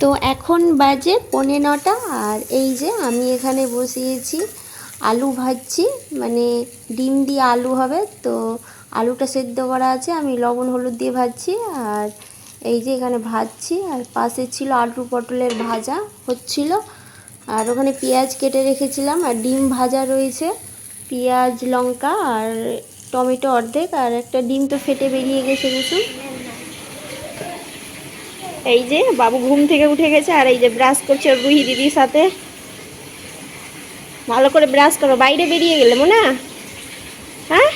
তো এখন বাজে 9:45 আর এই যে আমি এখানে বসিয়েছি আলু ভাজছি, মানে ডিম দিয়ে আলু হবে। তো আলুটা সেদ্ধ করা আছে, আমি লবণ হলুদ দিয়ে ভাজছি। আর এই যে এখানে ভাজছি, আর পাশে ছিল আলু পটলের ভাজা হচ্ছিল। আর ওখানে পেঁয়াজ কেটে রেখেছিলাম, আর ডিম ভাজা রয়েছে, পেঁয়াজ লঙ্কা আর টমেটো অর্ধেক, আর একটা ডিম তো ফেটে বেরিয়ে গেছে দেখুন। এই যে বাবু ঘুম থেকে উঠে গেছে, আর এই যে ব্রাশ করছে রুহি দিদির সাথে। ভালো করে ব্রাশ করো, বাইরে বেরিয়ে গেলে মোনা। হ্যাঁ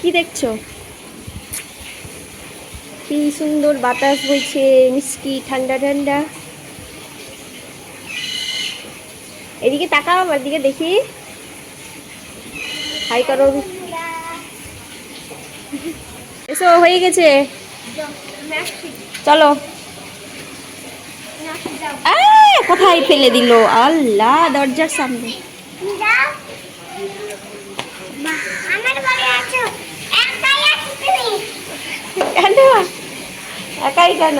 কি দেখছো? কি সুন্দর বাতাস বইছে, মিষ্টি ঠান্ডা ঠান্ডা। এদিকে তাকাও, আমার দিকে দেখি, হাই করো। এসো, হয়ে গেছে, চলো। কোথায় ফেলে দিল আল্লাহ, দরজার সামনে। কেন একাই কেন?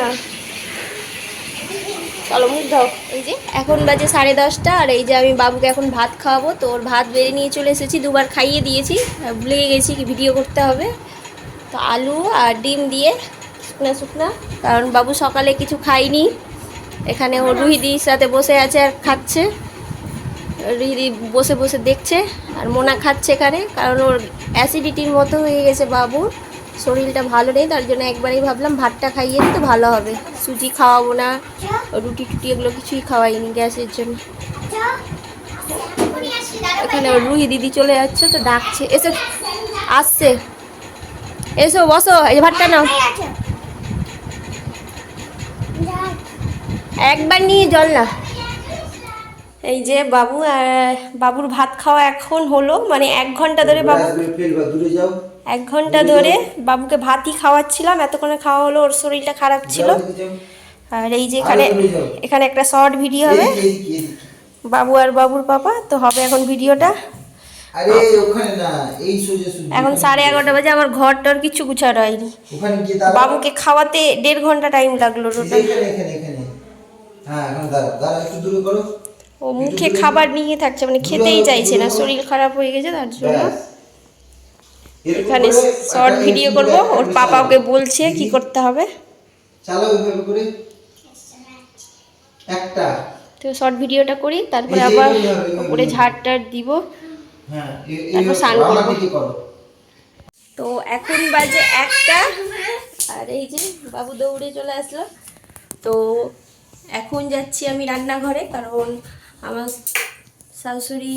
চলো মুখ দাও। এই যে এখন বাজে 10:30, আর এই যে আমি বাবুকে এখন ভাত খাওয়াবো। তো ওর ভাত বেড়ে নিয়ে চলে এসেছি, দুবার খাইয়ে দিয়েছি, ভুলে গেছি কি ভিডিও করতে হবে। তো আলু আর ডিম দিয়ে শুকনা শুকনা, কারণ বাবু সকালে কিছু খাইনি। এখানে ও রুহিদির সাথে বসে আছে আর খাচ্ছে, রুহিদি বসে বসে দেখছে, আর মোনা খাচ্ছে এখানে, কারণ ওর অ্যাসিডিটির মতো হয়ে গেছে বাবুর, শরীরটা ভালো নেই। তার জন্য একবারেই ভাবলাম ভাতটা খাইয়ে দিই তো ভালো হবে, সুজি খাওয়াবো না, রুটি টুটি এগুলো কিছুই খাওয়াইনি গ্যাসের জন্য। এখানে রুহি দিদি চলে যাচ্ছে, তো ডাকছে, এসে আসছে, এসো বসো, এই ভাতটা নাও। একবার নিয়ে জল না। এই যে বাবু আর বাবুর ভাত খাওয়া এখন হলো, মানে 1 ঘন্টা ধরে বাবু 1 ঘন্টা ধরে বাবুকে ভাতই খাওয়াচ্ছিলাম, এতক্ষণে খাওয়া হলো, ওর শরীরটা খারাপ ছিল। আর এই যে এখানে একটা শর্ট ভিডিও হবে, বাবু আর বাবুর পাপা তো হবে এখন ভিডিওটা। এখন 11:30 বাজে, আমার ঘরটার কিছু গুছানো হয়নি, বাবুকে খাওয়াতে 1.5 ঘন্টা টাইম লাগলো টোটাল। ও মুখে খাবার নিয়ে থাকছে, মানে খেতেই চাইছে না, শরীর খারাপ হয়ে গেছে তার জন্য। এখানে শর্ট ভিডিও করব, ওর পাপা ওকে বলছে কি করতে হবে, তো শর্ট ভিডিওটা করি, তারপরে আবার উপরে ঝাড়টার দিব, তারপর স্নান করব। তো এখন বাজে 1টা, আর এই যে বাবু দৌড়ে চলে আসলো। তো এখন যাচ্ছি আমি রান্নাঘরে, কারণ আমার শাশুড়ি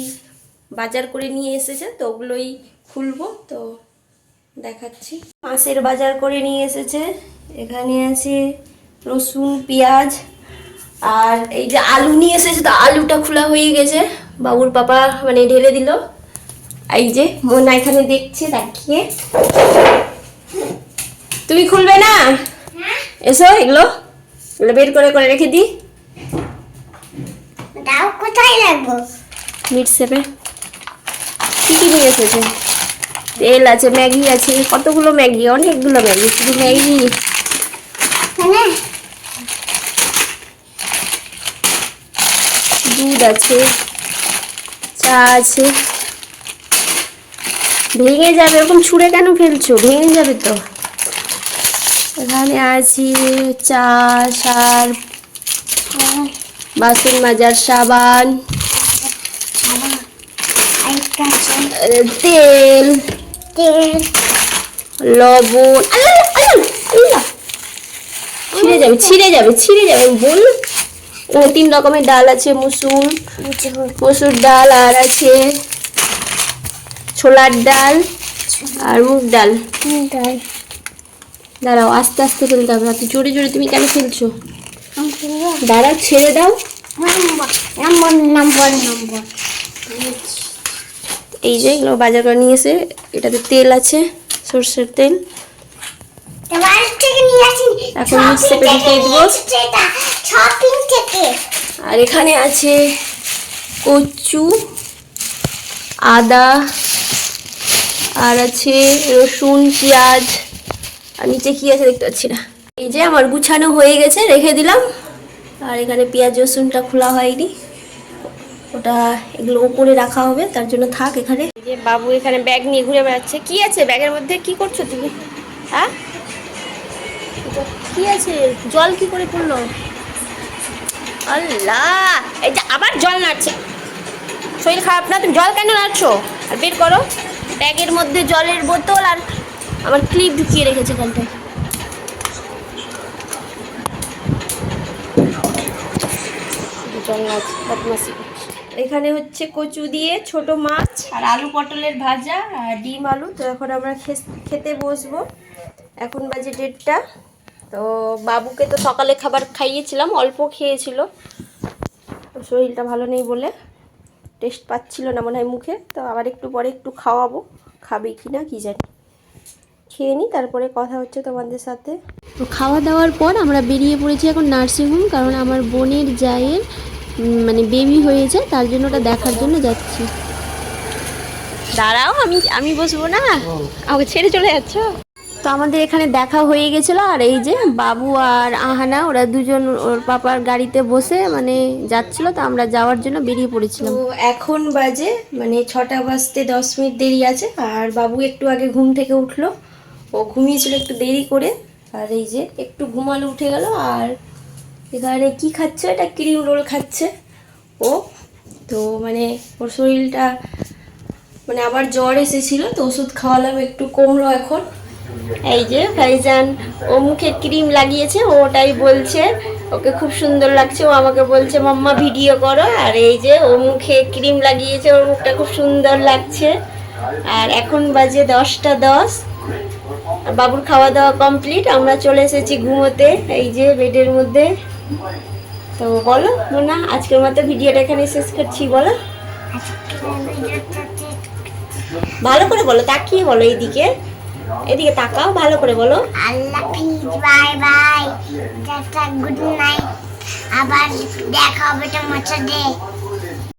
বাজার করে নিয়ে এসেছে, তো ওগুলোই খুলবো, তো দেখাচ্ছি। মাছের বাজার করে নিয়ে এসেছে, এখানে আছে রসুন পেঁয়াজ, আর এই যে আলু নিয়ে এসেছে, তো আলুটা খোলা হয়ে গেছে, বাবুর পাপা মানে ঢেলে দিল। এই যে মোনা এখানে দেখছে তাকিয়ে। তুমি খুলবে না? এসো, এগুলো বের করে করে রেখে দিই। দাও, কোথায় রাখবো? মিট শেপে। কি কি নিয়ে এসেছে? তেল আছে, ম্যাগি আছে, কতগুলো ম্যাগি, অনেকগুলো ম্যাগি, শুধু ম্যাগি। দুধ আছে, চা আছে। ভেঙে যাবে, এরকম ছুঁড়ে কেন ফেলছো? ভেঙে যাবে তো। এখানে আছে চা, সার্ফ, বাসন মাজার সাবান, তেল, লবণ। ছিঁড়ে যাবে বল। 3 রকমের ডাল আছে, মসুর ডাল, আর আছে ছোলার ডাল আর মুগ ডাল। দাঁড়াও, আস্তে আস্তে ফেলতে হবে, জোরে জোরে তুমি কেন ফেলছো? দাঁড়াও, ছেড়ে দাও। এই যে এগুলো বাজার করে নিয়ে এসে, এটাতে তেল আছে, সরষের তেল। এখন মিক্সিতে ঢুকিয়ে দেবো। আর এখানে আছে কচু, আদা, আর আছে রসুন পেঁয়াজ, আর নিচে কি আছে দেখতে পাচ্ছি না। এই যে আমার গুছানো হয়ে গেছে, রেখে দিলাম। আর এখানে পেঁয়াজ রসুনটা খোলা হয়নি, ওটা এগুলো উপরে রাখা হবে, তার জন্য থাক এখানে। এই যে বাবু এখানে ব্যাগ নিয়ে ঘুরে বেড়াচ্ছে। কি আছে ব্যাগের মধ্যে? কি করছো তুমি? হ্যাঁ, কি আছে? জল কি করে পড়লো? আল্লাহ, এই যে আবার জল নাড়ছে। শরীর খারাপ না? তুমি জল কেন নাড়ছো? আর বের করো। ব্যাগের মধ্যে জলের বোতল আর আমার ক্লিপ ঢুকিয়ে রেখেছে এখানটায়। জল নাড়ছে, বদমাশি। এখানে হচ্ছে কচু দিয়ে ছোট মাছ আর আলু পটলের ভাজা আর ডিম আলু। তো এখন আমরা খেতে বসবো। এখন বাজে 1:30। তো বাবুকে তো সকালে খাবার খাইয়েছিলাম, অল্প খেয়েছিল, শরীরটা ভালো নেই বলে টেস্ট পাচ্ছিল না মনে হয় মুখে। তো আবার একটু পরে একটু খাওয়াবো, খাবে কি না কি জানি। খেয়ে নিই, তারপরে কথা হচ্ছে তোমাদের সাথে। তো খাওয়া দাওয়ার পর আমরা বেরিয়ে পড়েছি এখন নার্সিংহোম, কারণ আমার বোনের জায়ের মানে বেবি হয়েছে, তার জন্য ওটা দেখার জন্য যাচ্ছি। দাঁড়াও, আমি বসবো না, আমাকে ছেড়ে চলে যাচ্ছ। তো আমাদের এখানে দেখা হয়ে গেছিলো। আর এই যে বাবু আর আহানা, ওরা দুজন ওর পাপার গাড়িতে বসে মানে যাচ্ছিলো, তো আমরা যাওয়ার জন্য বেরিয়ে পড়েছিলাম। তো এখন বাজে মানে 6টা বাজতে 10 মিনিট দেরি আছে। আর বাবু একটু আগে ঘুম থেকে উঠলো, ও ঘুমিয়েছিল একটু দেরি করে। আর এই যে একটু ঘুমালো, উঠে গেল। আর এখানে কি খাচ্ছে? এটা ক্রিম রোল খাচ্ছে ও। তো মানে ওর শরীরটা মানে আবার জ্বর এসেছিল, তো ওষুধ খাওয়ালাম, একটু কমলো এখন। এই যে ভাইজান ও মুখে ক্রিম লাগিয়েছে, ওটাই বলছে ওকে খুব সুন্দর লাগছে। ও আমাকে বলছে মাম্মা ভিডিও করো। আর এই যে ও মুখে ক্রিম লাগিয়েছে, ওর মুখটা খুব সুন্দর লাগছে। আর এখন বাজে 10টা 10। বাবুর খাওয়া দাওয়া কমপ্লিট, আমরা চলে এসেছি ঘুমোতে এই যে বেডের মধ্যে। তো বলো মোনা, আজকের মতো ভিডিওটা এখানে শেষ করছি। বলো ভালো করে বলো, তাকিয়ে বলো, এইদিকে এদিকে তাকাও, ভালো করে বলো। আল্লাহ হাফেজ, bye bye, tata, good night, আবার দেখা হবে তোমার সাথে।